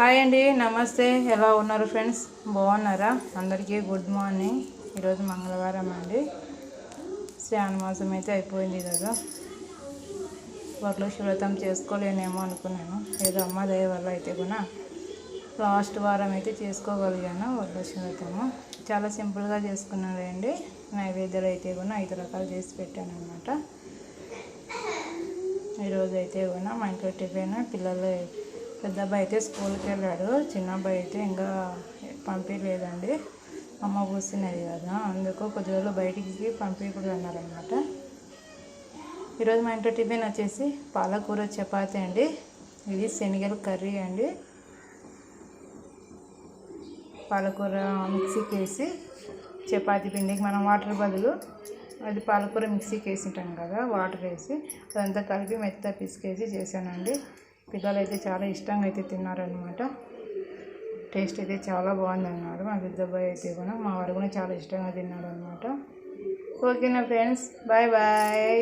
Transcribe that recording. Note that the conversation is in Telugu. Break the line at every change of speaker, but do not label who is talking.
హాయ్ అండి, నమస్తే. ఎలా ఉన్నారు ఫ్రెండ్స్? బాగున్నారా? అందరికీ గుడ్ మార్నింగ్. ఈరోజు మంగళవారం అండి. శ్రావణ మాసం అయితే అయిపోయింది కదా. వరలక్ష్మి వ్రతం చేసుకోలేనేమో అనుకున్నాను. ఏదో అమ్మ దయ వల్ల అయితే కూడా లాస్ట్ వారం అయితే చేసుకోగలిగాను వరలక్ష్మి వ్రతము. చాలా సింపుల్గా చేసుకున్నానండి. నైవేద్యాలు అయితే కూడా 5 రకాలు చేసి పెట్టాను అనమాట. ఈరోజు అయితే కూడా మా ఇంట్లో టిఫిన్ పిల్లలు, పెద్ద అబ్బాయి అయితే స్కూల్కి వెళ్ళాడు, చిన్న అబ్బాయి అయితే ఇంకా పంపించలేదండి. అమ్మ కూర్చున్నది కదా, అందుకు కొద్ది రోజులు బయటికి పంపించకూడదు అన్నారనమాట. ఈరోజు మా ఇంట్లో టిఫిన్ వచ్చేసి పాలకూర చపాతీ అండి. ఇది శనగల కర్రీ అండి. పాలకూర మిక్సీకి వేసి చపాతీ పిండికి మనం వాటర్ బదులు అది పాలకూర మిక్సీకి వేసి ఉంటాం కదా, వాటర్ వేసి అదంతా కలిపి మెత్త పిసికేసి చేశానండి. పిల్లలు అయితే చాలా ఇష్టంగా అయితే తిన్నారనమాట. టేస్ట్ అయితే చాలా బాగుంది అన్నారు. మా పెద్ద అబ్బాయి అయితే కూడా, మా వారు కూడా చాలా ఇష్టంగా తిన్నారనమాట. ఓకేనా ఫ్రెండ్స్, బాయ్ బాయ్.